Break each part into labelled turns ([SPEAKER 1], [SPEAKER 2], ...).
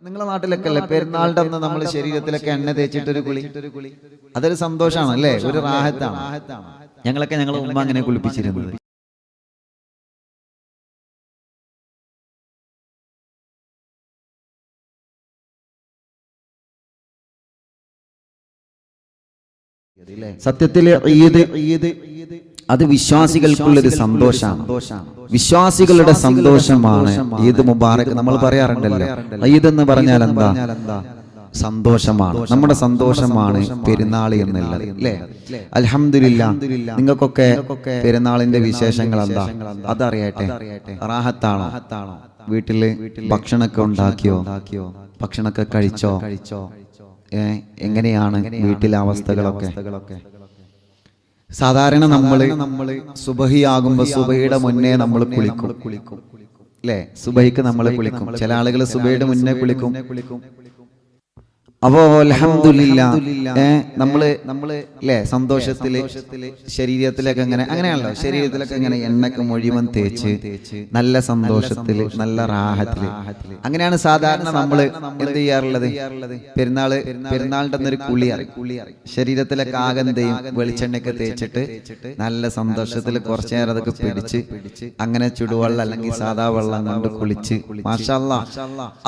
[SPEAKER 1] നിങ്ങളുടെ നാട്ടിലൊക്കെ അല്ലേ പെരുന്നാളിന്റെ അന്ന് നമ്മൾ ശരീരത്തിലൊക്കെ എണ്ണ തേച്ചിട്ടൊരു കുളി, അതൊരു സന്തോഷമാണ് അല്ലേ, ഒരു റാഹത്താണ്. ഞങ്ങളൊക്കെ ഞങ്ങളെ ഉമ്മ അങ്ങനെ കുളിപ്പിച്ചിരുന്നത്. സത്യത്തില് ഈദ് അത് വിശ്വാസികൾക്കുള്ളൊരു സന്തോഷമാണ്, വിശ്വാസികളുടെ സന്തോഷമാണ്. ഈദ് മുബാറക് നമ്മൾ പറയാറുണ്ടല്ലോ. ഈദ് എന്ന് പറഞ്ഞാൽ എന്താ? സന്തോഷമാണ്, നമ്മുടെ സന്തോഷമാണ് പെരുന്നാൾ എന്നുള്ളത് അല്ലേ. അൽഹംദുലില്ലാ, നിങ്ങൾക്കൊക്കെ പെരുന്നാളിന്റെ വിശേഷങ്ങൾ എന്താ അതറിയട്ടെ. റാഹത്താണോ? വീട്ടില് ഭക്ഷണമൊക്കെ ഉണ്ടാക്കിയോ? ഭക്ഷണമൊക്കെ കഴിച്ചോ? എങ്ങനെയാണ് വീട്ടിലെ അവസ്ഥകളൊക്കെ? സാധാരണ നമ്മള് സുബഹിയാകുമ്പോ സുബഹിയുടെ മുന്നേ നമ്മൾ കുളിക്കും അല്ലേ. സുബഹിക്ക് നമ്മൾ കുളിക്കും. ചില ആളുകൾ സുബഹിയുടെ മുന്നേ കുളിക്കും. അപ്പോ അൽഹംദുലില്ലാ നമ്മള് അല്ലേ സന്തോഷത്തില് ശരീരത്തിലൊക്കെ അങ്ങനെയാണല്ലോ, ശരീരത്തിലൊക്കെ ഇങ്ങനെ എണ്ണക്ക് മുഴുവൻ തേച്ച് നല്ല സന്തോഷത്തില് നല്ല റാഹത്തില് അങ്ങനെയാണ് സാധാരണ നമ്മള് എന്ത് ചെയ്യാറുള്ളത്. പെരുന്നാളിന്റെ അന്നൊരു കുളിയറി, ശരീരത്തിലൊക്കെ ആകെന്തയും വെളിച്ചെണ്ണയൊക്കെ തേച്ചിട്ട് നല്ല സന്തോഷത്തില് കുറച്ചു നേരം അതൊക്കെ പിടിച്ച് അങ്ങനെ ചുടുവെള്ളം അല്ലെങ്കിൽ സാധാ വെള്ളം കൊണ്ട് കുളിച്ച് മാഷാ അല്ലാഹ്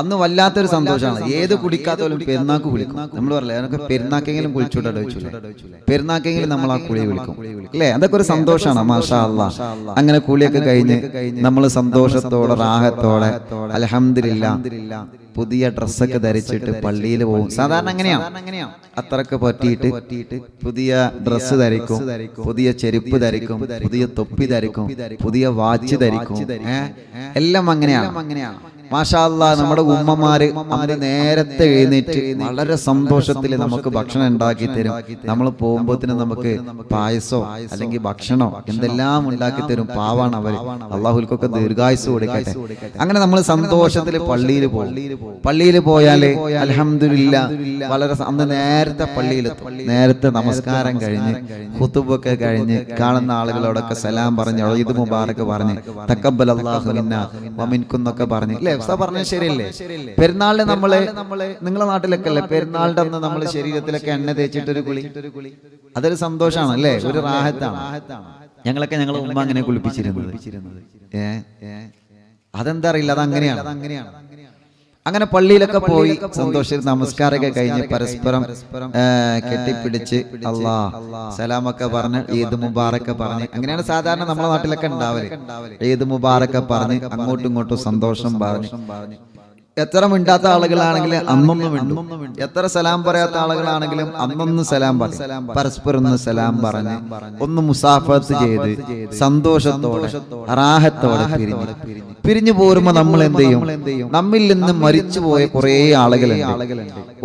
[SPEAKER 1] അന്ന് വല്ലാത്തൊരു സന്തോഷമാണ്. ഏത് കുടിക്കാത്തോലും പെരുന്നാൾ കുളിക്കും. നമ്മൾ പറയില്ലേ അതൊക്കെ പെരുന്നാക്കെങ്കിലും കുളിച്ചൂടെ ചോദിച്ചില്ലേ, പെരുന്നാക്കെങ്കിലും നമ്മൾ ആ കുളി വിളിക്കും അല്ലേ. അതൊക്കെ ഒരു സന്തോഷമാണ് മാഷാ അല്ലാഹ്. അങ്ങനെ കുളിയൊക്കെ കഴിഞ്ഞ് നമ്മൾ സന്തോഷത്തോടെ റാഹത്തോടെ അൽഹംദുലില്ലാ പുതിയ ഡ്രസ്സൊക്കെ ധരിച്ചിട്ട് പള്ളിയിൽ പോകും. സാധാരണ അങ്ങനെയാണ്. അത്രക്ക് പറ്റിയിട്ട് പുതിയ ഡ്രസ്സ് ധരിക്കും, പുതിയ ചെരുപ്പ് ധരിക്കും, പുതിയ തൊപ്പി ധരിക്കും, പുതിയ വാച്ച് ധരിക്കും. എല്ലാം അങ്ങനെയാണ് മാഷാ അല്ലാഹ്. നമ്മുടെ ഉമ്മമാര് അന്ന് നേരത്തെ എഴുന്നേറ്റ് വളരെ സന്തോഷത്തിൽ നമുക്ക് ഭക്ഷണം ഉണ്ടാക്കി തരും. നമ്മൾ പോകുമ്പോഴത്തേനും നമുക്ക് പായസോ അല്ലെങ്കിൽ ഭക്ഷണോ എന്തെല്ലാം ഉണ്ടാക്കി തരും. പാവാണ് അവര്, അള്ളാഹുൽക്കൊക്കെ ദീർഘായുസ് കൊടുക്കട്ടെ. അങ്ങനെ നമ്മൾ സന്തോഷത്തിൽ പള്ളിയിൽ പോയാല് അൽഹംദുലില്ലാ വളരെ അന്ന് നേരത്തെ പള്ളിയിലെത്തും. നേരത്തെ നമസ്കാരം കഴിഞ്ഞ് ഖുതുബൊക്കെ കഴിഞ്ഞ് കാണുന്ന ആളുകളോടൊക്കെ സലാം പറഞ്ഞ് ഈദ് മുബാറക് പറഞ്ഞ് തഖബ്ബലല്ലാഹു മിന്നാ വമിൻകും എന്നൊക്കെ പറഞ്ഞ് അല്ലേ പറഞ്ഞ ശരിയല്ലേ. പെരുന്നാളിന് നിങ്ങളുടെ നാട്ടിലൊക്കെ അല്ലേ പെരുന്നാളിന്റെ അന്ന് നമ്മൾ ശരീരത്തിലൊക്കെ എണ്ണ തേച്ചിട്ടൊരു കുളി, അതൊരു സന്തോഷമാണ് അല്ലേ, ഒരു റാഹത്താണ്. ഞങ്ങളൊക്കെ ഞങ്ങളെ ഉമ്മ അങ്ങനെ കുളിപ്പിച്ചിരുന്നത്. അതെന്താ അറിയില്ല, അതങ്ങനെയാണ്. അങ്ങനെ പള്ളിയിലൊക്കെ പോയി സന്തോഷിച്ച് നമസ്കാരമൊക്കെ കഴിഞ്ഞ് പരസ്പരം കെട്ടിപ്പിടിച്ച് അല്ലാഹ് സലാമൊക്കെ പറഞ്ഞ് ഈദ് മുബാറക്ക് പറഞ്ഞ് അങ്ങനെയാണ് സാധാരണ നമ്മുടെ നാട്ടിലൊക്കെ ഉണ്ടാവല്. ഈദ് മുബാറക്ക് പറഞ്ഞ് അങ്ങോട്ടും ഇങ്ങോട്ടും സന്തോഷം പറഞ്ഞ് എത്ര മിണ്ടാത്ത ആളുകളാണെങ്കിലും അന്നൊന്ന് മിണ്ടും, എത്ര സലാം പറയാത്ത ആളുകളാണെങ്കിലും അന്നൊന്ന് സലാം പറയും. പരസ്പരം ഒന്ന് സലാം പറഞ്ഞ് ഒന്ന് മുസാഫത്ത് ചെയ്ത് സന്തോഷത്തോടെ റാഹത്തോടെ പിരിഞ്ഞു പോരുമ്പോ നമ്മൾ എന്ത് ചെയ്യും? നമ്മിൽ നിന്ന് മരിച്ചുപോയ കുറെ ആളുകളുണ്ട്.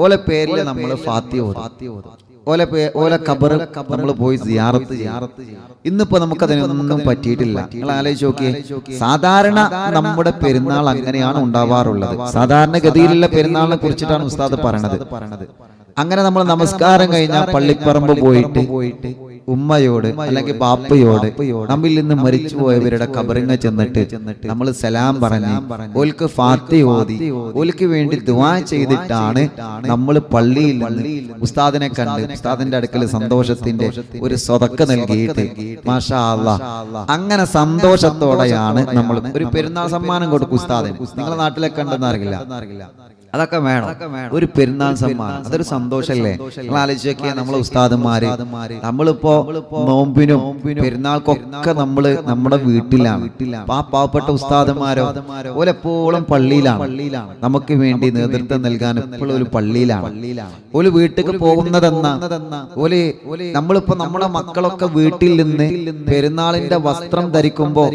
[SPEAKER 1] ഓലെ പേരിൽ നമ്മൾ ഫാത്തിഹ ഓതും, ഓലെ ഖബർ നമ്മൾ പോയി സിയാറത്ത് ചെയ്യും. ഇന്നിപ്പോ നമുക്കതിനൊന്നും പറ്റിയിട്ടില്ല. നിങ്ങൾ ആലോചിച്ച് നോക്കിയേ, സാധാരണ നമ്മുടെ പെരുന്നാൾ അങ്ങനെയാണ് ഉണ്ടാവാറുള്ളത്. സാധാരണഗതിയിലുള്ള പെരുന്നാളിനെ കുറിച്ചിട്ടാണ് ഉസ്താദ് പറയണത്. അങ്ങനെ നമ്മൾ നമസ്കാരം കഴിഞ്ഞാൽ പള്ളിപ്പറമ്പ് പോയിട്ട് ഉമ്മയോട് അല്ലെങ്കിൽ ബാപ്പയോട് നമ്മിൽ നിന്ന് മരിച്ചു പോയവരുടെ ഖബറിങ്ങ ചെന്നിട്ട് നമ്മൾ സലാം പറഞ്ഞ് ഓൽക്ക് ഫാത്തിഹ ഓതി ഓൽക്ക് വേണ്ടി ദുആ ചെയ്തിട്ടാണ് നമ്മൾ പള്ളിയിൽ നിന്ന് ഉസ്താദിനെ കണ്ട് ഉസ്താദിന്റെ അടുക്കൽ സന്തോഷത്തിന്റെ ഒരു സ്വതക്ക നൽകിയിട്ട് മാഷാ അല്ലാഹ് അങ്ങനെ സന്തോഷത്തോടെയാണ് നമ്മൾ ഒരു പെരുന്നാൾ സമ്മാനം കൊടുക്കും ഉസ്താദിന്. നിങ്ങളുടെ നാട്ടിലൊക്കെ ഉണ്ടെന്ന് അറിയില്ല. അതൊക്കെ വേണം, ഒരു പെരുന്നാൾ സമ്മാനം, അതൊരു സന്തോഷല്ലേ. നിങ്ങൾ ആലോചിച്ച് നോക്കിയാൽ നമ്മളെ ഉസ്താദന്മാര് നമ്മളിപ്പോ നോമ്പിനും പെരുന്നാൾക്കൊക്കെ നമ്മള് നമ്മുടെ വീട്ടിലാണ്. ആ പാവപ്പെട്ട ഉസ്താദന്മാരോ ഓലെപ്പോഴും പള്ളിയിലാണ്, നമുക്ക് വേണ്ടി നേതൃത്വം നൽകാൻ എപ്പോഴും ഒരു പള്ളിയിലാണ്. ഓല് വീട്ടിലേക്ക് പോകുന്നതെന്നാ നമ്മളിപ്പോ നമ്മുടെ മക്കളൊക്കെ വീട്ടിൽ നിന്ന് പെരുന്നാളിന്റെ വസ്ത്രം ധരിക്കുമ്പോ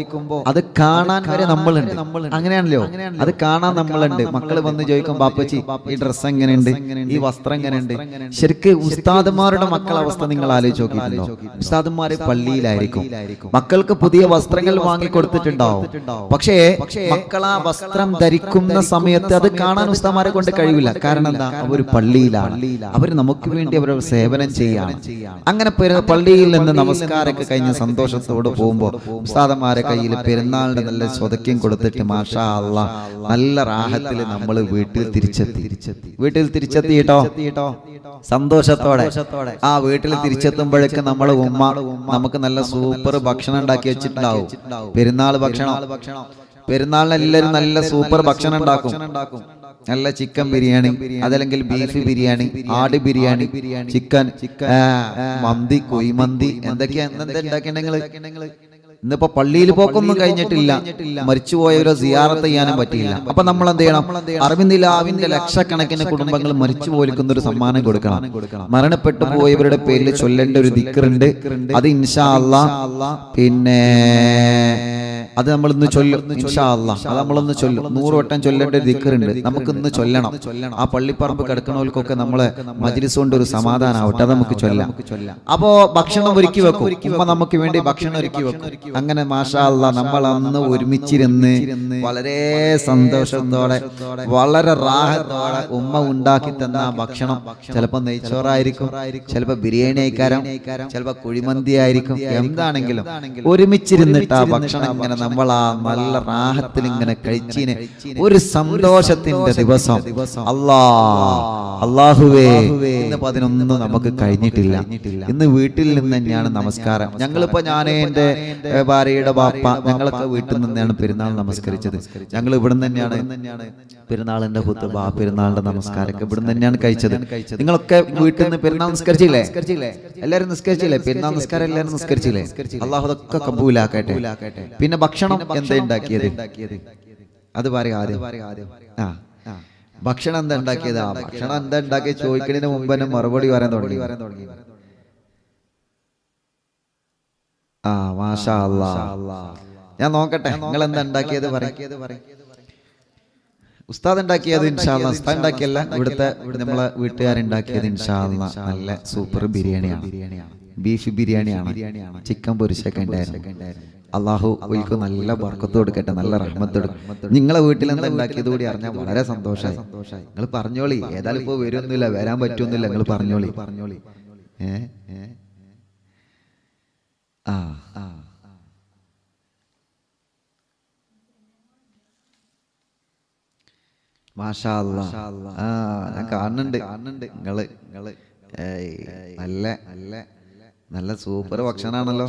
[SPEAKER 1] അത് കാണാൻ വരെ നമ്മളുണ്ട്. അങ്ങനെയാണല്ലോ, അത് കാണാൻ നമ്മളുണ്ട്. മക്കള് വന്ന് ചോദിക്കും, ബാപ്പച്ചി ഈ ഡ്രസ്സ് എങ്ങനെയുണ്ട്, ഈ വസ്ത്രം എങ്ങനെയുണ്ട്. ശരിക്ക് ഉസ്താദന്മാരുടെ മക്കളെ അവസ്ഥ നിങ്ങൾ ആലോചിച്ച് നോക്കിയിട്ടുണ്ടോ? ഉസ്താദന്മാര് പള്ളിയിലായിരിക്കും, മക്കൾക്ക് പുതിയ വസ്ത്രങ്ങൾ വാങ്ങിക്കൊടുത്തിട്ടുണ്ടാവും. പക്ഷേ മക്കളാ വസ്ത്രം ധരിക്കുന്ന സമയത്ത് അത് കാണാൻ ഉസ്താദന്മാരെ കൊണ്ട് കഴിയില്ല. കാരണം എന്താ? അവർ പള്ളിയിലാണ്, അവർ നമുക്ക് വേണ്ടി അവരുടെ സേവനം ചെയ്യാണ്. അങ്ങനെ പള്ളിയിൽ നിന്ന് നമസ്കാരമൊക്കെ കഴിഞ്ഞ് സന്തോഷത്തോട് പോകുമ്പോ ഉസ്താദന്മാരെ കയ്യിൽ പെരുന്നാളിന്റെ നല്ല സ്വതക്യം കൊടുത്തിട്ട് മാഷാ അല്ലാഹ് നല്ല റാഹത്തിൽ നമ്മൾ വീട്ടിൽ വീട്ടിൽ തിരിച്ചെത്തിയിട്ടോ സന്തോഷത്തോടെ. ആ വീട്ടിൽ തിരിച്ചെത്തുമ്പോഴേക്ക് നമ്മളെ ഉമ്മ നമുക്ക് നല്ല സൂപ്പർ ഭക്ഷണം ഉണ്ടാക്കി വെച്ചിട്ടുണ്ടാവും. പെരുന്നാൾ ഭക്ഷണം. പെരുന്നാളിന് എല്ലാവരും നല്ല സൂപ്പർ ഭക്ഷണം ഉണ്ടാക്കും. നല്ല ചിക്കൻ ബിരിയാണി, അതല്ലെങ്കിൽ ബീഫ് ബിരിയാണി, ആട് ബിരിയാണി, ചിക്കൻ മന്തി, കുഴിമന്തി, എന്തൊക്കെയാ ഉണ്ടാക്കിയിട്ടുണ്ടെങ്കിൽ. ഇന്നിപ്പോ പള്ളിയിൽ പോക്കൊന്നും കഴിഞ്ഞിട്ടില്ല, മരിച്ചുപോയവരോ സിയാറത്ത് ചെയ്യാനും പറ്റിയില്ല. അപ്പൊ നമ്മൾ എന്ത് ചെയ്യണം? അറബിന്ദിലാവിന്റെ ലക്ഷക്കണക്കിന് കുടുംബങ്ങൾ മരിച്ചു പോലിക്കുന്ന ഒരു സമ്മാനം കൊടുക്കണം. മരണപ്പെട്ടു പോയവരുടെ പേരിൽ ചൊല്ലേണ്ട ഒരു ദിക്റുണ്ട്. അത് ഇൻഷാ അല്ലാഹ് പിന്നെ അത് നമ്മൾ ഇന്ന് ചൊല്ലും ഇൻഷാ അല്ലാഹ്. അത് നമ്മളൊന്ന് ചൊല്ലും. 100 വട്ടം ചൊല്ലേണ്ട ഒരു ദിക്റുണ്ട്. നമുക്ക് ഇന്ന് ചൊല്ലണം. ആ പള്ളിപ്പറമ്പ് കിടക്കണവർക്കൊക്കെ നമ്മളെ മജ്‌ലിസ് കൊണ്ട് ഒരു സമാധാനാവട്ടെ. അത് നമുക്ക് ചൊല്ലാം. അപ്പോ ഭക്ഷണം ഒരുക്കി വെക്കും. ഉമ്മ നമുക്ക് വേണ്ടി ഭക്ഷണം ഒരുക്കി വെക്കും. അങ്ങനെ മാഷാ അല്ലാഹ് നമ്മൾ അന്ന് ഒരുമിച്ചിരുന്ന് വളരെ സന്തോഷത്തോടെ വളരെ റാഹത്തോടെ ഉമ്മ ഉണ്ടാക്കി തന്ന ഭക്ഷണം ചിലപ്പോൾ നെയ്ച്ചോറായിരിക്കും, ചിലപ്പോൾ ബിരിയാണി ആയിക്കാരം, ചിലപ്പോൾ കുഴിമന്തി ആയിരിക്കും. എന്താണെങ്കിലും ഒരുമിച്ചിരുന്നിട്ട് ആ ഭക്ഷണം ഇങ്ങനെ നമ്മൾ ആ നല്ല റാഹത്തിൽ ഇങ്ങനെ കഴിച്ചിന് ഒരു സന്തോഷത്തിന്റെ ദിവസം. അല്ലാഹുവേ, ഇന്ന് 11 നമുക്ക് കഴിഞ്ഞിട്ടില്ല. ഇന്ന് വീട്ടിൽ നിന്ന് തന്നെയാണ് നമസ്കാരം. ഞങ്ങളിപ്പോ ഞാൻ എൻ്റെ ഭാര്യയുടെ ബാപ്പ ഞങ്ങളൊക്കെ വീട്ടിൽ നിന്നാണ് പെരുന്നാൾ നമസ്കരിച്ചത്. ഞങ്ങൾ ഇവിടെ തന്നെയാണ് പെരുന്നാളിന്റെ ഖുത്ബ, പെരുന്നാളിന്റെ നമസ്കാരമൊക്കെ ഇവിടെ തന്നെയാണ് കഴിച്ചത്. നിങ്ങളൊക്കെ വീട്ടിൽ നിന്ന് പെരുന്നാൾ നിസ്കരിച്ചില്ലേ? എല്ലാവരും നിസ്കരിച്ചില്ലേ? പെരുന്നാൾ നിസ്കാരം എല്ലാവരും നിസ്കരിച്ചില്ലേ? അല്ലാഹു അതൊക്കെ കബൂലാക്കട്ടെ. പിന്നെ ഭക്ഷണം എന്താ ഉണ്ടാക്കിയത്? അത് പറയാം ആദ്യം. ഭക്ഷണം എന്താ ഉണ്ടാക്കിയത്? ഭക്ഷണം എന്താ ഉണ്ടാക്കിയത് ചോദിക്കുന്നതിന് മുമ്പ് തന്നെ മറുപടി പറയാൻ തുടങ്ങി. മാഷാ അല്ലാഹ്. ഞാൻ നോക്കട്ടെ നിങ്ങൾ എന്താ ഉണ്ടാക്കിയത് പറയും. ഉസ്താദ് ഉണ്ടാക്കിയത് ഇൻഷാ അല്ലാഹ്. ഉസ്താദ് ഉണ്ടാക്കിയല്ല, ഇവിടുത്തെ നമ്മളെ വീട്ടുകാരുണ്ടാക്കിയത് ഇൻഷാ അല്ലാഹ്. നല്ല സൂപ്പർ ബിരിയാണിയാണ്, ബീഫ് ബിരിയാണിയാണ്, ചിക്കൻ പൊരിച്ചൊക്കെ ഉണ്ടായിരുന്നു. അള്ളാഹു ഒരിക്കൽ നല്ല ബർക്കത്ത് കൊടുക്കട്ടെ, നല്ല റഹ്മത്ത് കൊടുക്കും. നിങ്ങളെ വീട്ടിൽ എന്താ ഉണ്ടാക്കിയത് കൂടി അറിഞ്ഞാൽ വളരെ സന്തോഷമായി. നിങ്ങൾ പറഞ്ഞോളി. ഏതായാലും ഇപ്പൊ വരുമൊന്നുമില്ല, വരാൻ പറ്റുമൊന്നുമില്ല. നിങ്ങൾ പറഞ്ഞോളി. മാഷാ അല്ലാഹ്. ഞാൻ കാണുന്നുണ്ട് നിങ്ങള് നല്ല നല്ല നല്ല സൂപ്പർ ഭക്ഷണാണല്ലോ.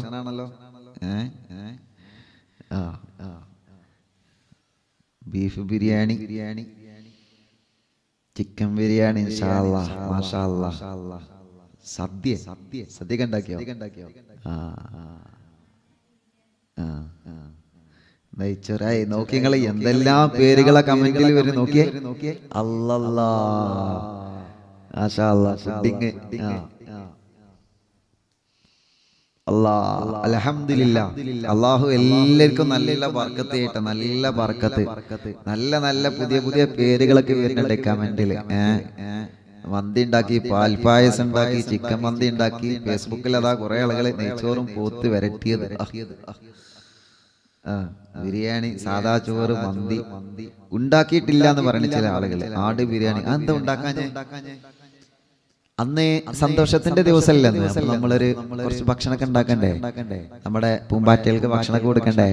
[SPEAKER 1] ബീഫ് ബിരിയാണി, ചിക്കൻ ബിരിയാണി, ഇൻഷാ അല്ലാഹ്. മാഷാ അല്ലാഹ്. സദ്യ ഉണ്ടാക്കിയോ? നെയ്ച്ചോറായി. നോക്കി നിങ്ങള് എന്തെല്ലാം പേരുകളെ കമന്റിൽ വരും. നോക്കിയേ. അല്ലല്ലാ, മാഷാ അല്ലാഹ്. ഫുഡിങ് അൽഹംദുലില്ലാഹ്. അല്ലാഹു എല്ലാവർക്കും നല്ല ബർക്കത്ത് ചെയ്യട്ടെ, നല്ല ബർക്കത്ത്. നല്ല നല്ല പുതിയ പുതിയ പേരുകളൊക്കെ വരുന്നുണ്ട് കമന്റില്. മന്തി ഉണ്ടാക്കി, പാൽപായസം ഉണ്ടാക്കി, ചിക്കൻ മന്തി ഉണ്ടാക്കി. ഫേസ്ബുക്കിൽ അതാ കുറെ ആളുകൾ നെയ്ച്ചോറും പോത്ത് വരട്ടിയത്, ബിരിയാണി, സാദാ ചോറ്, മന്തി ഉണ്ടാക്കിയിട്ടില്ല എന്ന് പറയുന്ന ചില ആളുകൾ. ആട് ബിരിയാണി അതെന്താ ഉണ്ടാക്കാൻ? അന്ന് സന്തോഷത്തിന്റെ ദിവസമല്ലേ നമ്മളൊരു കുറച്ച് ഭക്ഷണമൊക്കെ ഉണ്ടാക്കണ്ടേ? നമ്മുടെ പൂമ്പാറ്റകൾക്ക് ഭക്ഷണമൊക്കെ കൊടുക്കണ്ടേ?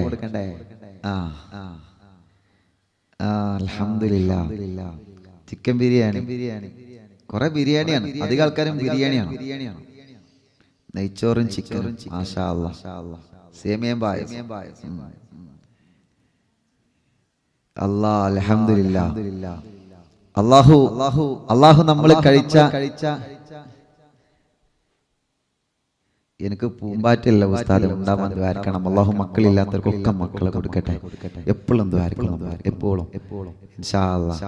[SPEAKER 1] അൽഹംദുലില്ലാഹ്. ചിക്കൻ ബിരിയാണി, കുറെ ബിരിയാണിയാണ്. അധികം ആൾക്കാരും ബിരിയാണിയാണ്. നെയ്ച്ചോറും ചിക്കനും, മാഷാ അല്ലാഹ്. സേമിയയും പായസം. അല്ലാഹ്, അൽഹംദുലില്ലാഹ്. അല്ലാഹു നമ്മൾ കഴിച്ച എനിക്ക് പൂമ്പാറ്റല്ല ഉസ്താദ് ഉണ്ടാവാൻ ദ്വാരക്കണം. അല്ലാഹു മക്കളില്ലാത്തവർക്കൊക്കെ മക്കളെ കൊടുക്കട്ടെ. എപ്പോഴും ദ്വാരക്കണം, എപ്പോഴും ഇൻഷാ അല്ലാഹ്.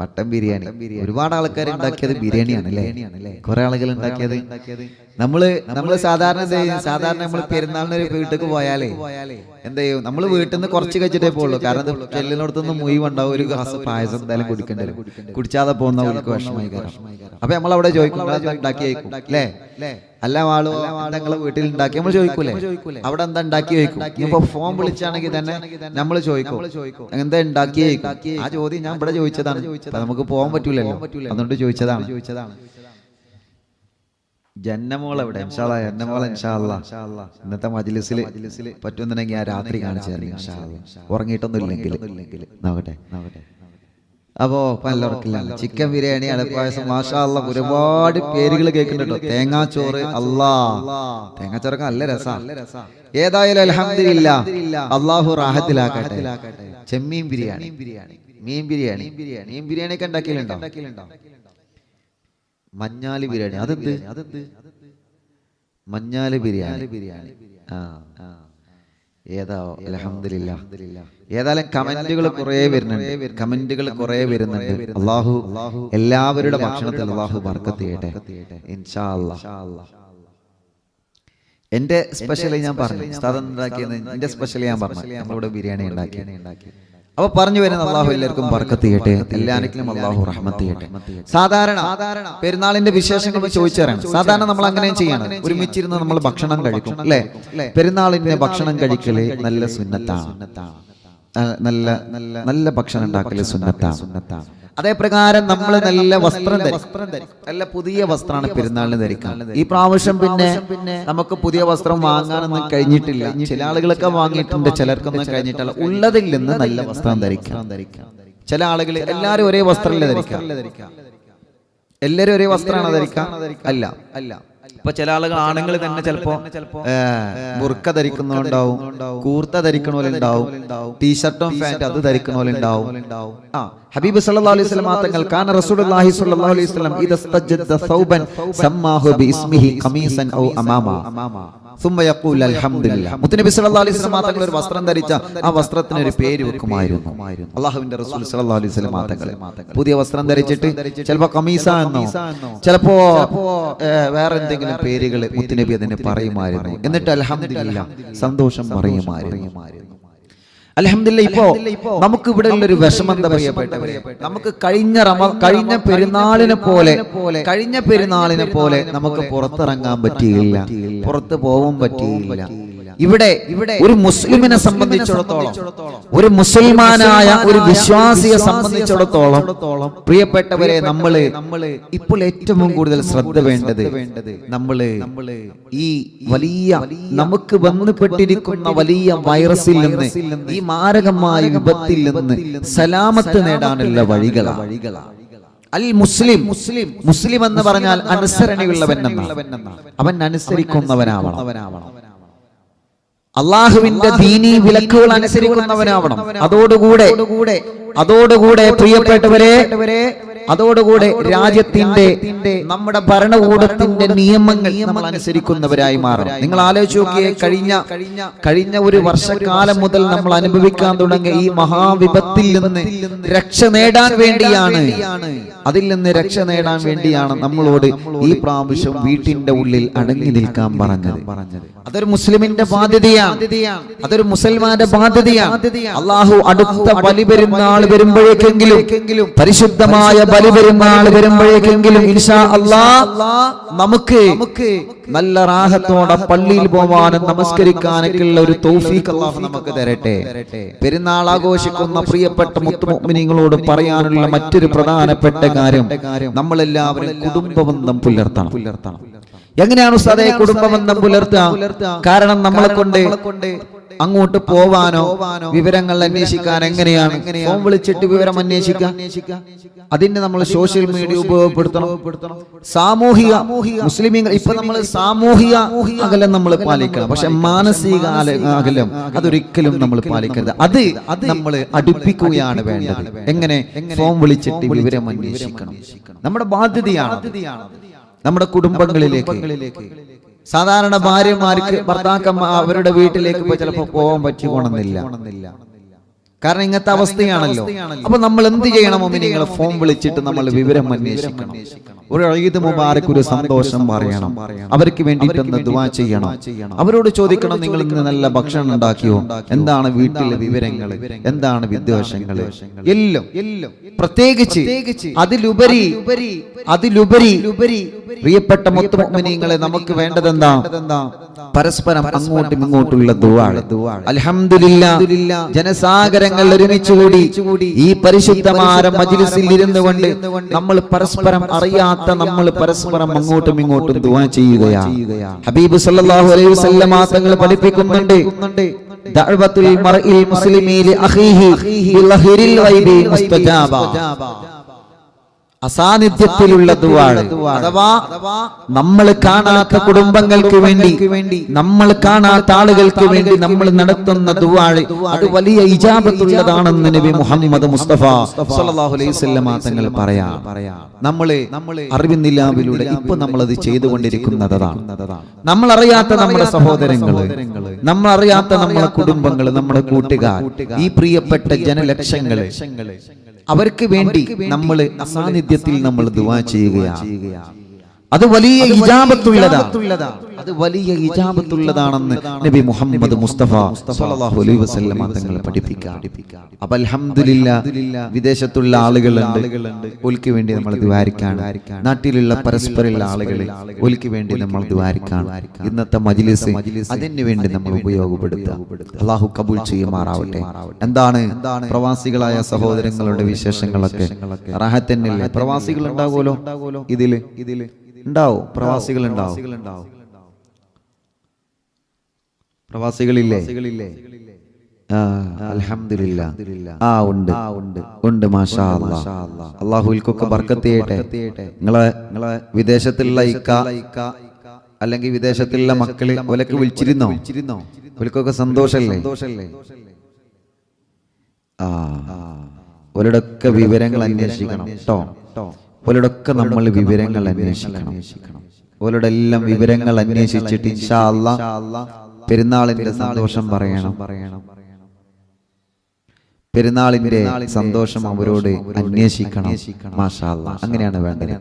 [SPEAKER 1] മട്ടൻ ബിരിയാണി ഒരുപാട് ആൾക്കാർ ഉണ്ടാക്കിയത് ബിരിയാണിയാണ് അല്ലേ? കുറെ ആളുകൾ ഉണ്ടാക്കിയത്. നമ്മള് സാധാരണ നമ്മൾ പെരുന്നാളിന് വീട്ടിലേക്ക് പോയാലേ എന്ത് ചെയ്യും? നമ്മൾ വീട്ടിൽ നിന്ന് കുറച്ച് കഴിച്ചിട്ടേ പോകുള്ളൂ. കാരണം ചെല്ലിനോടത്തുനിന്ന് മുഴുവുണ്ടാവും. ഒരു ഗ്ലാസ് പായസം എന്തായാലും കുടിക്കേണ്ടി വരും. കുടിച്ചാതെ പോകുന്ന അവർക്ക് വിഷമമായി കാരണം. അപ്പൊ നമ്മൾ അവിടെ ചോദിക്കും ഉണ്ടാക്കി കഴിക്കും അല്ലേ? അല്ല ആളോ ഞങ്ങളെ വീട്ടിൽ ഉണ്ടാക്കി നമ്മൾ ചോദിക്കൂലേ അവിടെ എന്താ ഉണ്ടാക്കി കഴിക്കും. ഇപ്പൊ ഫോൺ വിളിച്ചാണെങ്കിൽ തന്നെ നമ്മൾ ചോദിക്കും എന്താ ഉണ്ടാക്കി കഴിക്കും. ആ ചോദ്യം ഞാൻ ഇവിടെ ചോദിച്ചതാണ്. നമുക്ക് പോകാൻ പറ്റൂലല്ലോ, അതുകൊണ്ട് ചോദിച്ചതാണ്. ജന്നമോൾ എവിടെ? ജന്നമോൾ ഇൻഷാ അല്ലാഹ് ഇന്നത്തെ മജ്‌ലിസിൽ പറ്റുന്നുണ്ടെങ്കിൽ ആ രാത്രി കാണിച്ചു തരാം ഇൻഷാ അല്ലാഹ്. ഉറങ്ങിയിട്ടൊന്നും ഇല്ലെങ്കിൽ നോക്കട്ടെ. അപ്പോ പലർക്കില്ല ചിക്കൻ ബിരിയാണി, അടപ്പായസം, മാഷാ അല്ലാഹ് ഒരുപാട് പേരുകൾ കേൾക്കുന്നുണ്ടോ. തേങ്ങാച്ചോറ്, അല്ലാ തേങ്ങാച്ചോറൊക്കെ നല്ല രസാ. ഏതായാലും അൽഹംദുലില്ലാഹ് അല്ലാഹു റാഹത്തിലാക്കട്ടെ. ചെമ്മീൻ ബിരിയാണി, മീൻ ബിരിയാണി, മീൻ ബിരിയാണി ഒക്കെ ഉണ്ടാക്കിയിട്ടുണ്ടോ? മഞ്ഞാലി ബിരിയാണി, അതെന്ത് മഞ്ഞാലി ബിരിയാണി? ഏതാ അൽഹംദുലില്ലാഹ്. ഏതായാലും കമന്റുകൾ കുറെ വരുന്നുണ്ട്. അല്ലാഹു എല്ലാവരുടെ ഭക്ഷണത്തിൽ അല്ലാഹു ബർക്കത്ത് ചെയ്യട്ടെ ഇൻഷാ അല്ലാഹ്. എന്റെ സ്പെഷ്യൽ ഞാൻ പറഞ്ഞു, എന്റെ സ്പെഷ്യൽ ഞാൻ പറഞ്ഞു, നമ്മളിവിടെ ബിരിയാണി ഉണ്ടാക്കി. അപ്പൊ പറഞ്ഞു വരുന്ന അല്ലാഹു എല്ലാവർക്കും ബർക്കത്ത് ചെയ്യട്ടെ, എല്ലാവർക്കും അല്ലാഹു റഹ്മത്ത് ചെയ്യട്ടെ. സാധാരണ പെരുന്നാളിന്റെ വിശേഷങ്ങൾ ചോദിച്ചാണ്. സാധാരണ നമ്മൾ അങ്ങനെ ചെയ്യണം, ഒരുമിച്ചിരുന്ന് നമ്മൾ ഭക്ഷണം കഴിക്കും അല്ലെ. പെരുന്നാളിന്റെ ഭക്ഷണം കഴിക്കല് നല്ല സുന്നത്താണ്, നല്ല നല്ല ഭക്ഷണം ഉണ്ടാക്കല് സുന്നത്താണ്. അതേ പ്രകാരം നമ്മൾ നല്ല വസ്ത്രം ധരിക്കും, നല്ല പുതിയ വസ്ത്രമാണ് പെരുന്നാളിന് ധരിക്കാൻ. ഈ പ്രാവശ്യം പിന്നെ നമുക്ക് പുതിയ വസ്ത്രം വാങ്ങാനൊന്നും കഴിഞ്ഞിട്ടില്ല. ചില ആളുകളൊക്കെ വാങ്ങിയിട്ടുണ്ട്, ചിലർക്കൊന്നും കഴിഞ്ഞിട്ടില്ല. ഉള്ളതിൽ നിന്ന് നല്ല വസ്ത്രം ധരിക്കാം. ചില ആളുകൾ എല്ലാവരും ഒരേ വസ്ത്രമല്ലേ ധരിക്കാം? എല്ലാവരും ഒരേ വസ്ത്രമാണ് ധരിക്കാം? അല്ല. ഇപ്പൊ ചില ആളുകൾ ആണുങ്ങൾ തന്നെ ചിലപ്പോ ബുർക്ക ധരിക്കുന്നവരുണ്ടാവും, കൂർത്ത ധരിക്കണോലുണ്ടാവും, ടീഷർട്ടും പാന്റ് അത് ധരിക്കണോലുണ്ടാവും. ഹബീബ് സല്ലല്ലാഹു അലൈഹി വസല്ലം തങ്ങൾ കാന റസൂലുള്ളാഹി സ്വല്ലല്ലാഹു അലൈഹി വസല്ലം ഇദ ഇസ്തജദ്ദ സൗബൻ സമ്മാഹു ബിസ്മിഹി ഖമീസൻ ഔ അമാമ സുമ്മ യഖൂൽ അൽഹംദുലില്ലാഹ്. മുത്തനബി സല്ലല്ലാഹു അലൈഹി വസല്ലം തങ്ങൾ ഒരു വസ്ത്രം ധരിച്ച ആ വസ്ത്രത്തിന് ഒരു പേര് വെക്കുമായിരുന്നു. അല്ലാഹുവിന്റെ റസൂൽ സല്ലല്ലാഹു അലൈഹി വസല്ലം തങ്ങൾ പുതിയ വസ്ത്രം ധരിച്ചിട്ട് ചിലപ്പോ ഖമീസ എന്നോ ചിലപ്പോ വേറെ എന്തെങ്കിലും പേരുകൾ മുത്തനബി അതിനെ പറയുമായിരുന്നു. എന്നിട്ട് അൽഹംദുലില്ലാഹ് സന്തോഷം പറയുമായിരുന്നു. അൽഹംദുലില്ലാഹ് ഇപ്പോ നമുക്ക് ഇവിടെ ഉള്ളൊരു വിഷമം എന്താ പ്രിയപ്പെട്ടവരെ, നമുക്ക് കഴിഞ്ഞ പെരുന്നാളിനെ പോലെ നമുക്ക് പുറത്തിറങ്ങാൻ പറ്റിയില്ല, പുറത്ത് പോകാൻ പറ്റിയില്ല. ഇവിടെ ഒരു മുസ്ലിമിനെ സംബന്ധിച്ചിടത്തോളം, ഒരു മുസൽമാനായ ഒരു വിശ്വാസിയെ സംബന്ധിച്ചിടത്തോളം പ്രിയപ്പെട്ടവരെ, നമ്മള് ഇപ്പോൾ ഏറ്റവും കൂടുതൽ ശ്രദ്ധ വേണ്ടത് നമ്മള് ഈ വലിയ നമുക്ക് ബന്ധപ്പെട്ടിരിക്കുന്ന വലിയ വൈറസിൽ നിന്ന്, ഈ മാരകമായ വിപത്തിൽ നിന്ന് സലാമത്ത് നേടാനുള്ള വഴികളാണ്. അൽ മുസ്ലിം എന്ന് പറഞ്ഞാൽ അനുസരണയുള്ളവൻ എന്നാണ്. അവൻ അനുസരിക്കുന്നവനാവണം, അള്ളാഹുവിന്റെ ദീനീ വിലക്കുകൾ അനുസരിക്കുന്നവനാവണം. അതോടുകൂടെ പ്രിയപ്പെട്ടവരെ, അതോടുകൂടെ രാജ്യത്തിന്റെ, നമ്മുടെ ഭരണകൂടത്തിന്റെ നിയമങ്ങൾ നമ്മൾ അനുസരിക്കുന്നവരായി മാറും. നിങ്ങൾ ആലോചിച്ച് നോക്കിയേ, കഴിഞ്ഞ ഒരു വർഷക്കാലം മുതൽ നമ്മൾ അനുഭവിക്കാൻ തുടങ്ങിയ ഈ മഹാവിപത്തിൽ നിന്ന് രക്ഷ നേടാൻ വേണ്ടിയാണ്, അതിൽ നിന്ന് രക്ഷ നേടാൻ വേണ്ടിയാണ് നമ്മളോട് ഈ പ്രാവശ്യം വീട്ടിന്റെ ഉള്ളിൽ അടങ്ങി നിൽക്കാൻ പറഞ്ഞത്. അതൊരു മുസ്ലിമിന്റെ ബാധ്യതയാണ്, അതൊരു മുസൽമാന്റെ ബാധ്യതയാണ്. അള്ളാഹു അടുത്ത ബലിപെരുന്നാൾ വരുമ്പോഴേക്കെങ്കിലും, പരിശുദ്ധമായ ബലിപെരുന്നാൾ വരുമ്പോഴേക്കെങ്കിലും ഇൻഷാ അല്ലാഹ് നമുക്ക് നല്ല റാഹത്തോടെ പള്ളിയിൽ പോവാനും നമസ്കരിക്കാനൊക്കെയുള്ള ഒരു തൗഫീഖ് അല്ലാഹു നമുക്ക് തരട്ടെ. പെരുന്നാൾ ആഘോഷിക്കുന്ന പ്രിയപ്പെട്ട മുത്തുമുഅ്മിനീങ്ങളോട് പറയാനുള്ള മറ്റൊരു പ്രധാനപ്പെട്ട കാര്യം, നമ്മളെല്ലാവരും കുടുംബബന്ധം പുലർത്തണം. എങ്ങനെയാണ് ഉസ്താദേ കുടുംബബന്ധം പുലർത്തുക? കാരണം നമ്മളെ കൊണ്ട് അങ്ങോട്ട് പോവാനോ വിവരങ്ങൾ അന്വേഷിക്കാൻ എങ്ങനെയാണ്? ഫോൺ വിളിച്ചിട്ട് വിവരം അന്വേഷിക്കാം. അതിന് നമ്മൾ സോഷ്യൽ മീഡിയ ഉപയോഗപ്പെടുത്തണം. സാമൂഹിക മുസ്ലിമീങ്ങൾ ഇപ്പൊ നമ്മൾ സാമൂഹിക അകലം നമ്മൾ പാലിക്കണം, പക്ഷെ മാനസിക അകലം അതൊരിക്കലും നമ്മൾ പാലിക്കരുത്. അത് നമ്മൾ അടുപ്പിക്കുകയാണ് വേണ്ടത്. എങ്ങനെ? ഫോൺ വിളിച്ചിട്ട് വിവരം അന്വേഷിക്കണം. നമ്മുടെ ബാധ്യതയാണ് നമ്മുടെ കുടുംബങ്ങളിലേക്ക്. സാധാരണ ഭാര്യമാർക്ക് ഭർത്താക്കന്മാർ അവരുടെ വീട്ടിലേക്ക് ചിലപ്പോൾ പോകാൻ പറ്റിക്കോണമെന്നില്ല, കാരണം ഇങ്ങനത്തെ അവസ്ഥയാണല്ലോ. അപ്പൊ നമ്മൾ എന്ത് ചെയ്യണം? മുഅ്മിനീങ്ങളെ ഫോൺ വിളിച്ചിട്ട് നമ്മൾ വിവരം അന്വേഷിക്കണം. ഒരു ഈദ് മുബാറക്, ഒരു സന്തോഷം പറയണം, അവർക്ക് വേണ്ടിയിട്ടൊന്ന് ദുആ ചെയ്യണം. അവരോട് ചോദിക്കണം, നിങ്ങൾ ഇന്ന് നല്ല ഭക്ഷണം ഉണ്ടാക്കിയോ? എന്താണ് വീട്ടിലെ വിവരങ്ങൾ? എന്താണ് വിദ്വേഷങ്ങൾ? എല്ലാം പ്രത്യേകിച്ച് അതിലുപരി പ്രിയപ്പെട്ട മുഅ്മിനീങ്ങളെ നമുക്ക് വേണ്ടത് എന്താ? പരസ്പരം അങ്ങോട്ടും ഇങ്ങോട്ടുള്ള ദുആ. അൽഹംദുലില്ലാ, ജനസാഗരങ്ങൾ ഒരുമിച്ചുകൂടി ഈ പരിശുദ്ധമായ മജ്ലിസിൽ ഇരുന്നുകൊണ്ട് നമ്മൾ പരസ്പരം അറിയാത്ത നമ്മൾ പരസ്പരം അങ്ങോട്ടും ഇങ്ങോട്ടും ദുആ ചെയ്യുകയാണ്. ഹബീബ് സല്ലല്ലാഹു അലൈഹി വസല്ലം തങ്ങൾ പഠിപ്പിക്കുന്നുണ്ട്, ദഅവത്തുൽ മർഇൽ മുസ്ലിമി ലി അഖീഹി ബിളഹിരിൽ ഗൈബി മുസ്തജാബ. അസാന്നിധ്യത്തിലുള്ള ദുആ, അഥവാ നമ്മൾ കാണാത്ത കുടുംബങ്ങൾക്ക് വേണ്ടി, നമ്മൾ കാണാത്ത ആളുകൾക്ക് വേണ്ടി നമ്മൾ നടത്തുന്ന ദുആ അത് വലിയ ഇജാബത്തുള്ളതാണെന്ന് നബി മുഹമ്മദ് മുസ്തഫ സല്ലല്ലാഹു അലൈഹി വസല്ലം തങ്ങൾ പറയാം. നമ്മള് അറിവിന്നില്ലാവിലൂടെ ഇപ്പൊ നമ്മളത് ചെയ്തുകൊണ്ടിരിക്കുന്നതാണ്. നമ്മൾ അറിയാത്ത നമ്മുടെ സഹോദരങ്ങള്, നമ്മൾ അറിയാത്ത നമ്മുടെ കുടുംബങ്ങള്, നമ്മുടെ കൂട്ടുകാർ, ഈ പ്രിയപ്പെട്ട ജനലക്ഷങ്ങള്, അവർക്ക് വേണ്ടി നമ്മൾ അസാന്നിധ്യത്തിൽ നമ്മൾ ദുആ ചെയ്യുകയാണ്. അത് വലിയ ഇജാബത്തുള്ളതാണ്. അത് വലിയ ഇജാബത്തുള്ളതാണെന്ന് നബി മുഹമ്മദ് മുസ്തഫ സല്ലല്ലാഹു അലൈഹി വസല്ലം തങ്ങൾ പഠിപ്പിക്കാം. അപ്പോൾ അൽഹംദുലില്ലാഹ് വിദേശത്തുള്ള ആളുകളുണ്ട്, ഓൽക്ക് വേണ്ടി നമ്മൾ ദുആരിക്കാൻ. നാട്ടിലുള്ള പരസ്പരമുള്ള ആളുകൾ, ഓൽക്ക് വേണ്ടി നമ്മൾ ദുആരിക്കാൻ. ഇന്നത്തെ മജ്ലിസ് അതിനു വേണ്ടി നമ്മൾ ഉപയോഗപ്പെടുത്തുക. അല്ലാഹു കബൂൽ ചെയ്യുമാറാവട്ടെ. എന്താണ് പ്രവാസികളായ സഹോദരങ്ങളുടെ വിശേഷങ്ങളൊക്കെ? റാഹത്തന്നല്ലേ? പ്രവാസികൾ ഉണ്ടാവുമല്ലോ ഇതില് ഉണ്ടാവും, പ്രവാസികൾ ഉണ്ടാവും. പ്രവാസികളില്ലേ? അൽഹംദുലില്ലാഹ് ഉണ്ട്. മാഷാ അല്ലാഹ്. അല്ലാഹുൽക്കൊക്കെ ബർക്കത്ത് ചെയ്യട്ടെ. നിങ്ങളെ വിദേശത്തുള്ള ഇക്ക അല്ലെങ്കിൽ വിദേശത്തുള്ള മക്കള് ഓലൊക്കെ വിളിച്ചിരുന്നോ? ഓൽക്കൊക്കെ സന്തോഷല്ലേ? ഓലോടൊക്കെ വിവരങ്ങൾ അന്വേഷിക്കണം കേട്ടോ. ഓലോടൊക്കെ നമ്മൾ വിവരങ്ങൾ അന്വേഷിക്കണം. ഓലോടെല്ലാം വിവരങ്ങൾ അന്വേഷിച്ചിട്ട് ഇൻഷാ അല്ലാഹ് പെരുന്നാളിന്റെ സന്തോഷം പറയണം. പെരുന്നാളിന്റെ സന്തോഷം അവരോട് അന്വേഷിക്കണം. മാഷാ അല്ലാഹ്. അങ്ങനെയാണ് വേണ്ടത്.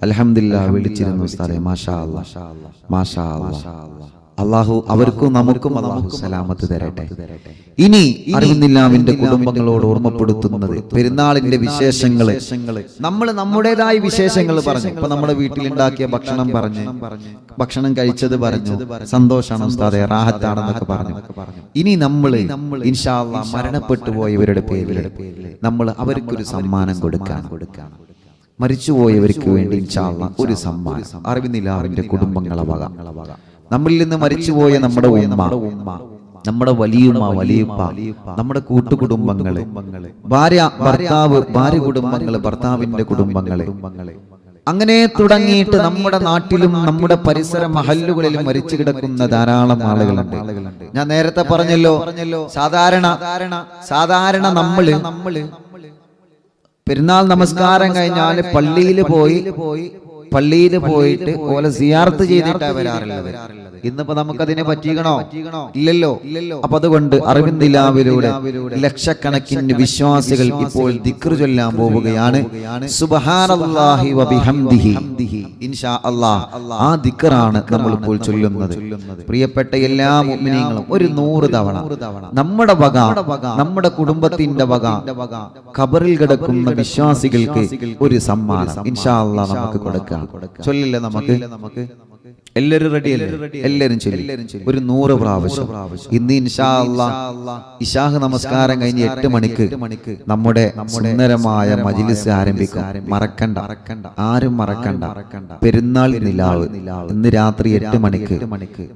[SPEAKER 1] അൽഹംദുലില്ലാഹ് വിളിച്ചിരുന്നു ഉസ്താദേ. മാഷാ അല്ലാഹ്, മാഷാ അല്ലാഹ്. അല്ലാഹു അവർക്കും നമുക്കും അല്ലാഹു സലാമത്ത് തരട്ടെ. ഇനി അറിവുന്നില്ലാവിന്റെ കുടുംബങ്ങളോട് ഓർമ്മപ്പെടുത്തുന്നത് പെരുന്നാളിന്റെ വിശേഷങ്ങള്. നമ്മൾ നമ്മുടേതായ വിശേഷങ്ങൾ പറഞ്ഞു. ഇപ്പൊ നമ്മുടെ വീട്ടിലുണ്ടാക്കിയ ഭക്ഷണം പറഞ്ഞു, ഭക്ഷണം കഴിച്ചത് പറഞ്ഞു, സന്തോഷാണ് ഉസ്താദേ, റാഹത്താണെന്നൊക്കെ പറഞ്ഞു. ഇനി നമ്മള് ഇൻഷാ അല്ലാഹ് മരണപ്പെട്ടു പോയവരുടെ പേരിൽ നമ്മൾ അവർക്കൊരു സമ്മാനം കൊടുക്കാൻ, മരിച്ചുപോയവർക്ക് വേണ്ടി ഇൻഷാ അല്ലാഹ് ഒരു സമ്മാനം അറിവുന്നില്ലാവിന്റെ കുടുംബങ്ങളെ വക. നമ്മളിൽ നിന്ന് മരിച്ചുപോയ നമ്മുടെ ഉമ്മ, നമ്മുടെ വലിയുമ്മ, വലിയുപ്പ, നമ്മുടെ കൂട്ടുകുടുംബങ്ങള്, ഭാര്യ ഭർത്താവ്, ഭാര്യ കുടുംബങ്ങള്, ഭർത്താവിന്റെ കുടുംബങ്ങള്, അങ്ങനെ തുടങ്ങിയിട്ട് നമ്മുടെ നാട്ടിലും നമ്മുടെ പരിസര മഹല്ലുകളിലും മരിച്ചു കിടക്കുന്ന ധാരാളം ആളുകളുണ്ട്. ഞാൻ നേരത്തെ പറഞ്ഞല്ലോ, സാധാരണ നമ്മള് പെരുന്നാൾ നമസ്കാരം കഴിഞ്ഞാല് പള്ളിയിൽ പോയിട്ട് ഓലെ സിയാറത്ത് ചെയ്തിട്ടാ വരാറുള്ളത്. ഇന്നിപ്പോ നമുക്കതിനെ പറ്റിക്കണോ? ഇല്ലല്ലോ. അപ്പൊ അതുകൊണ്ട് അറിവിന്ദിലാവിലൂടെ ലക്ഷക്കണക്കിന് വിശ്വാസികൾ ഇപ്പോൾ ദിക്ർ ചൊല്ലാൻ പോവുകയാണ്. സുബ്ഹാനല്ലാഹി വബിഹംദിഹി. ഇൻഷാ അല്ലാഹ് ആ ദിക്റാണ് നമ്മൾ ഇപ്പോൾ ചൊല്ലുന്നത്. പ്രിയപ്പെട്ട എല്ലാ മുഅ്മിനീങ്ങളും ഒരു 100 തവണ നമ്മുടെ വക, നമ്മുടെ കുടുംബത്തിന്റെ വക, ഖബറിൽ കിടക്കുന്ന വിശ്വാസികൾക്ക് ഒരു സമ്മാനം ഇൻഷാ അല്ലാഹ് നമുക്ക് കൊടുക്കാം. ചൊല്ലില്ലേ? നമുക്ക് എല്ലാരും റെഡിയല്ലേ? എല്ലാരും ചൊല്ലി ഒരു 100 പ്രാവശ്യം. ഇന്ന് ഇൻഷാ അല്ലാഹ് ഇശാഹ് നമസ്കാരം കഴിഞ്ഞ് 8 മണിക്ക് നമ്മുടെ സുന്ദരമായ മജ്ലിസ് ആരംഭിക്കും. മറക്കണ്ട, ആരും മറക്കണ്ട. പെരുന്നാൾ നിലാവ് ഇന്ന് രാത്രി 8 മണിക്ക്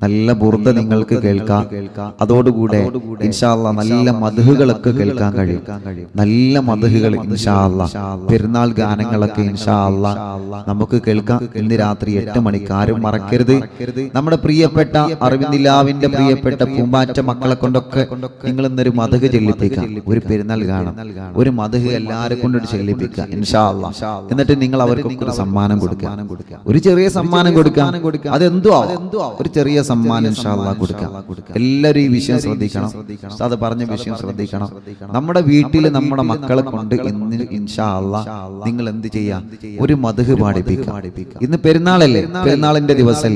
[SPEAKER 1] നല്ല ബുർദ നിങ്ങൾക്ക് കേൾക്കാം. അതോടുകൂടെ ഇൻഷാ അല്ലാഹ് നല്ല മദ്ഹുകളൊക്കെ കേൾക്കാൻ കഴിയും. നല്ല മദ്ഹുകൾ ഇൻഷാ അല്ലാഹ്, പെരുന്നാൾ ഗാനങ്ങളൊക്കെ ഇൻഷാ അല്ലാഹ് നമുക്ക് കേൾക്കാം. ഇന്ന് രാത്രി 8 മണിക്ക് ആരും മറക്കരുത്. നമ്മുടെ പ്രിയപ്പെട്ട അറിവിന്ദിലാവിന്റെ പ്രിയപ്പെട്ട പൂമ്പാറ്റ മക്കളെ കൊണ്ടൊക്കെ നിങ്ങൾ ഇന്നൊരു മദ്ഹ് ചൊല്ലിപ്പിക്കാം. ഒരു പെരുന്നാൾ ഗാനം, ഒരു മദ്ഹ് എല്ലാരെ കൊണ്ടൊരു ചൊല്ലിപ്പിക്കാം ഇൻഷാ അല്ലാഹ്. എന്നിട്ട് നിങ്ങൾ അവർക്കൊക്കെ ഒരു സമ്മാനം കൊടുക്കാം, ഒരു ചെറിയ സമ്മാനം കൊടുക്കാം. അതെന്തോ ഒരു ചെറിയ സമ്മാനം ഇൻഷാ അല്ലാഹ് കൊടുക്കാം. എല്ലാവരും ഈ വിഷയം ശ്രദ്ധിക്കണം. അത് പറഞ്ഞ വിഷയം ശ്രദ്ധിക്കണം. നമ്മുടെ വീട്ടിൽ നമ്മുടെ മക്കളെ കൊണ്ട് ഇൻഷാ അല്ലാഹ് നിങ്ങൾ എന്ത് ചെയ്യാം? ഒരു മദ്ഹ് പാടിപ്പിക്കാം. ഇന്ന് പെരുന്നാളല്ലേ, പെരുന്നാളിന്റെ ദിവസമല്ലേ,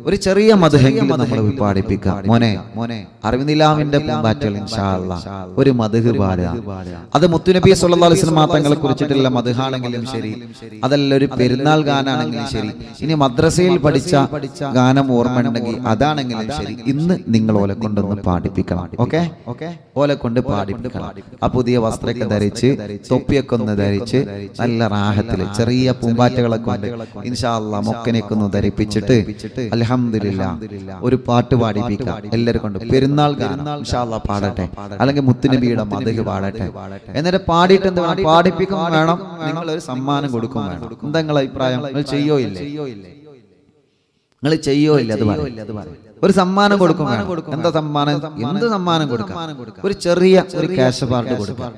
[SPEAKER 1] ഒരു ചെറിയ മദ്ഹെങ്കിലും നമ്മൾ പാടിപ്പിക്കാം. മോനെ അറിവിന്ദിലാവിന്റെ പൂമ്പാറ്റകൾ ഇൻഷാ അല്ലാഹ് ഒരു മദ്ഹ് പാടുക. അത് മുത്തുനബി സല്ലല്ലാഹു അലൈഹി വസല്ലം തങ്ങളെ കുറിച്ചിട്ടുള്ള മദ്ഹാണെങ്കിലും ശരി, അതല്ല ഒരു പെരുന്നാൾ ഗാനാണെങ്കിലും ശരി, ഇനി മദ്രസയിൽ പഠിച്ച ഗാനം ഓർമ്മ ഉണ്ടെങ്കിൽ അതാണെങ്കിലും ശരി, ഇന്ന് നിങ്ങൾ ഓലെ കൊണ്ടൊന്ന് പാടിപ്പിക്കണം. ഓക്കെ, ഓലെ കൊണ്ട് പാടിപ്പിക്കണം. ആ പുതിയ വസ്ത്രമൊക്കെ ധരിച്ച് തൊപ്പിയൊക്കെ ഒന്ന് ധരിച്ച് നല്ല റാഹത്തില് ചെറിയ പൂമ്പാറ്റകളെ കൊണ്ട് ഇൻഷാ അല്ലാഹ് മൊക്കനെയൊക്കെ ഒന്ന് ധരിപ്പിച്ചിട്ട് അൽഹംദുലില്ലാഹ് ഒരു പാട്ട് പാടിപ്പിക്കാം എല്ലാവരും കൊണ്ട്. പെരുന്നാൾ ഗാനം ഇൻഷാ അല്ലാഹ് പാടട്ടെ, അല്ലെങ്കിൽ മുത്തുനബിയുടെ മദ്ഹ് പാടട്ടെ. എന്നിട്ട് പാടിയിട്ട് എന്ത് വേണം, പാടിപ്പിക്കും വേണം, നിങ്ങൾ ഒരു സമ്മാനം കൊടുക്കും വേണം. എന്താ നിങ്ങളുടെ അഭിപ്രായം? നിങ്ങൾ ചെയ്യോ ഇല്ലേ? നിങ്ങൾ ചെയ്യോ ഇല്ല? അത് പറയും. ഒരു സമ്മാനം കൊടുക്കും വേണം. എന്താ സമ്മാനം? എന്ത് സമ്മാനം കൊടുക്കാം? ഒരു ചെറിയ ഒരു ക്യാഷ് പാർട്ട് കൊടുക്കാം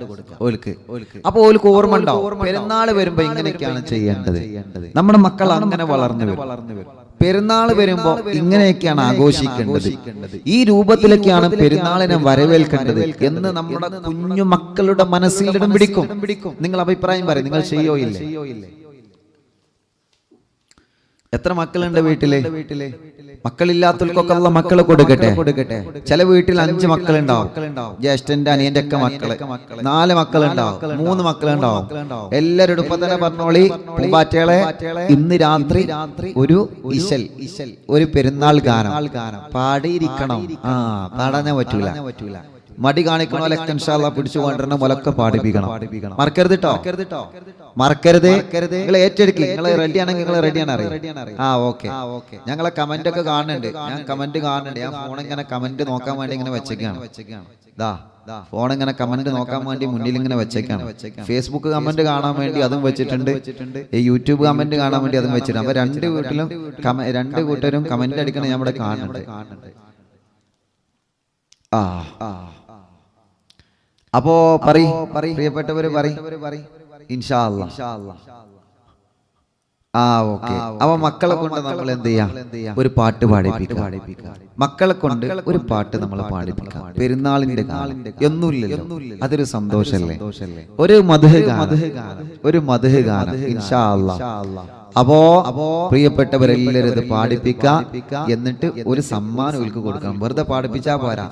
[SPEAKER 1] ഓൽക്ക്. അപ്പൊ ഓൽക്ക് ഓർമ്മ ഉണ്ടാവും, പെരുന്നാൾ വരുമ്പോ ഇങ്ങനെയൊക്കെയാണ് ചെയ്യേണ്ടത്. നമ്മുടെ മക്കൾ അങ്ങനെ വളർന്നു വരും. പെരുന്നാൾ വരുമ്പോ ഇങ്ങനെയൊക്കെയാണ് ആഘോഷിക്കേണ്ടത്, ഈ രൂപത്തിലൊക്കെയാണ് പെരുന്നാളിനെ വരവേൽക്കേണ്ടത് എന്ന് നമ്മുടെ കുഞ്ഞു മക്കളുടെ മനസ്സിൽ ഇടം പിടിക്കും. നിങ്ങൾ അഭിപ്രായം പറയും, നിങ്ങൾ ചെയ്യോ ഇല്ലേ? എത്ര മക്കളുണ്ട് വീട്ടില്? മക്കളില്ലാത്തവർക്കൊക്കെ അല്ലാഹ് മക്കളെ കൊടുക്കട്ടെ. ചില വീട്ടിൽ 5 മക്കളുണ്ടാവും, ജ്യേഷ്ഠന്റെ അനിയന്റെ ഒക്കെ മക്കള്, 4 മക്കളുണ്ടാവും, 3 മക്കളുണ്ടാവും. എല്ലാവരും ഇപ്പൊ തന്നെ പറഞ്ഞോളി, പൂമ്പാറ്റകളെ ഇന്ന് രാത്രി ഒരു ഒരു പെരുന്നാൾ ഗാനം പാടിയിരിക്കണം. പാടാനേ പറ്റൂല. മടി കാണിക്കണോലൊക്കെ ഇൻഷാ അല്ലാഹ് പിടിച്ചു കൊണ്ടിരുന്ന മുലക്കെ പാടിപ്പിക്കണം. മറക്കരുത് കേട്ടോ, മറക്കരുത്. നിങ്ങൾ ഏറ്റെടുക്കി, നിങ്ങൾ റെഡിയാണെങ്കിൽ നിങ്ങൾ റെഡിയാണ് അറിയാം. ഓക്കെ. ഞങ്ങളെ കമന്റ് ഒക്കെ കാണുന്നുണ്ട്, ഞാൻ കമന്റ് കാണുന്നുണ്ട്. ഞാൻ ഫോൺ ഇങ്ങനെ കമന്റ് നോക്കാൻ വേണ്ടി ഇങ്ങനെ വെച്ചേക്കാണ്. ഫോൺ ഇങ്ങനെ കമന്റ് നോക്കാൻ വേണ്ടി മുന്നിൽ ഇങ്ങനെ വെച്ചേക്കാണ്. ഫേസ്ബുക്ക് കമന്റ് കാണാൻ വേണ്ടി അതും വെച്ചിട്ടുണ്ട്, യൂട്യൂബ് കമന്റ് കാണാൻ വേണ്ടി അതും വെച്ചിട്ടുണ്ട്. അപ്പൊ രണ്ട് കൂട്ടരും കമന്റ് അടിക്കണം ഞാൻ ഇവിടെ കാണുന്നുണ്ട്. അപ്പോ പ്രിയപ്പെട്ടവര് ഇൻഷാ അല്ലാഹ്. ഓക്കെ. അപ്പൊ മക്കളെ കൊണ്ട് നമ്മൾ എന്ത് ചെയ്യാം, ഒരു പാട്ട് പാടിപ്പിക്കാം. മക്കളെ കൊണ്ട് ഒരു പാട്ട് നമ്മൾ പാടിപ്പിക്കാം. പെരുന്നാളിന്റെ ഒന്നുമില്ലല്ലോ, അതൊരു സന്തോഷല്ലേ. ഒരു മദ്ഹ് ഗാനം ഇൻഷാ അല്ലാഹ്. അപ്പോ പ്രിയപ്പെട്ടവരെല്ലാവരും ഇത് പാടിപ്പിക്കാം. എന്നിട്ട് ഒരു സമ്മാനം ഒൽക്ക് കൊടുക്കണം. വെറുതെ പാടിപ്പിച്ചാ പോരാ,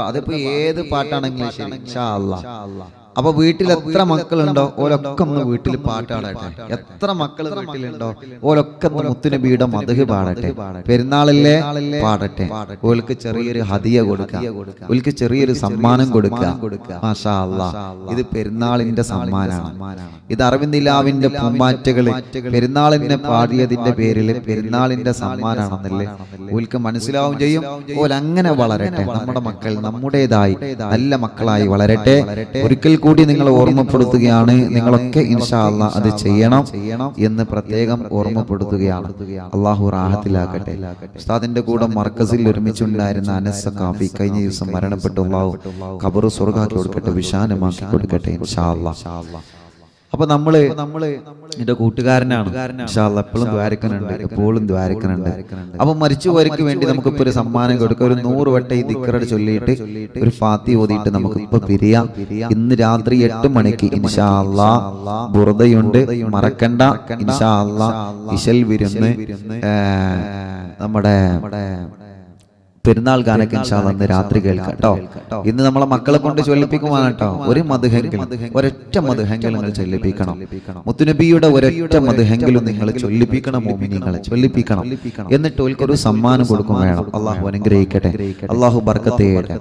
[SPEAKER 1] അതിപ്പോ ഏത് പാട്ടാണെങ്കിലും ശരി ഇൻഷാ അല്ലാഹ്. അപ്പൊ വീട്ടിൽ എത്ര മക്കളുണ്ടോ ഓലൊക്കെ ഒന്ന് വീട്ടിൽ പാട്ടാടട്ടെ. എത്ര മക്കൾ വീട്ടിലുണ്ടോ ഓലൊക്കെ മുത്തുനബിയുടെ മദ്ഹ് പാടട്ടെ. പെരുന്നാളിലെ പാടട്ടെ. ഓൽക്ക് ചെറിയൊരു ഹദിയ കൊടുക്കുക, ഓൽക്ക് ചെറിയൊരു സമ്മാനം കൊടുക്കുക. മാഷാ അല്ലാഹ്, ഇത് പെരുന്നാളിന്റെ സമ്മാനമാണ്. ഇത് അറിവിന്ദിലാവിന്റെ പൂമ്പാറ്റകള് പെരുന്നാളിനെ പാടിയതിന്റെ പേരിൽ പെരുന്നാളിന്റെ സമ്മാനാണെന്നല്ലേ ഓൽക്ക് മനസ്സിലാവും ചെയ്യും. ഓലങ്ങനെ വളരട്ടെ. നമ്മുടെ മക്കൾ നമ്മുടേതായി നല്ല മക്കളായി വളരട്ടെ. ഒരിക്കൽ കൂടി നിങ്ങൾ ഓർമ്മപ്പെടുത്തുകയാണ്, നിങ്ങളൊക്കെ ഇൻഷാ അല്ലാഹ് അത് ചെയ്യണം എന്ന് പ്രത്യേകം ഓർമ്മപ്പെടുത്തുകയാണ്. അല്ലാഹു റാഹത്തിലാക്കട്ടെ. ഉസ്താദിന്റെ കൂടെ മർക്കസിൽ ഒരുമിച്ചുണ്ടായിരുന്ന അനസ് സഖാഫി കഴിഞ്ഞ ദിവസം മരണപ്പെട്ടു. അല്ലാഹു ഖബർ സ്വർഗ്ഗാക്കി കൊടുക്കട്ടെ, വിശാലമാക്കി കൊടുക്കട്ടെ ഇൻഷാ അല്ലാഹ്. അപ്പൊ നമ്മള് എന്റെ കൂട്ടുകാരനാണ് ഇൻഷാ അല്ലാഹ്. എപ്പോഴും ദ്വാരക്കനുണ്ട്. അപ്പൊ മരിച്ചുപോയവർക്ക് വേണ്ടി നമുക്കിപ്പോ ഒരു സമ്മാനം കൊടുക്കാം. ഒരു 100 വട്ടം ഈ ദിക്ർ ചൊല്ലിയിട്ട് ഒരു ഫാത്തി ഓതിയിട്ട് നമുക്കിപ്പോ പിരിയാം. ഇന്ന് രാത്രി 8 മണിക്ക് ഇൻഷാ അല്ലാഹ് ബുർദയുണ്ട്, മറക്കണ്ട ഇൻഷാ അല്ലാഹ്. ഇശൽ വിരുന്ന്, നമ്മുടെ പെരുന്നാൾ ഗാനൊക്കെ ഇൻഷാ അല്ലാഹ് ഇന്ന് രാത്രി കേൾക്കാം കേട്ടോ. ഇന്ന് നമ്മളെ മക്കളെ കൊണ്ട് ചൊല്ലിപ്പിക്കുവാണ് കേട്ടോ. ഒരു മദ്ഹെങ്കിലും, ഒരൊറ്റ മദ്ഹെങ്കിലും നിങ്ങൾ ചൊല്ലിപ്പിക്കണം. മുത്തുനബിയുടെ ഒരൊറ്റ മദ്ഹെങ്കിലും നിങ്ങൾ ചൊല്ലിപ്പിക്കണം. മോമിനീങ്ങളെ ചൊല്ലിപ്പിക്കണം. എന്നിട്ട് ഓൽക്കൊരു സമ്മാനം കൊടുക്കും വേണം. അല്ലാഹു അനുഗ്രഹിക്കട്ടെ, അല്ലാഹു ബർക്കത്ത് ചെയ്യട്ടെ.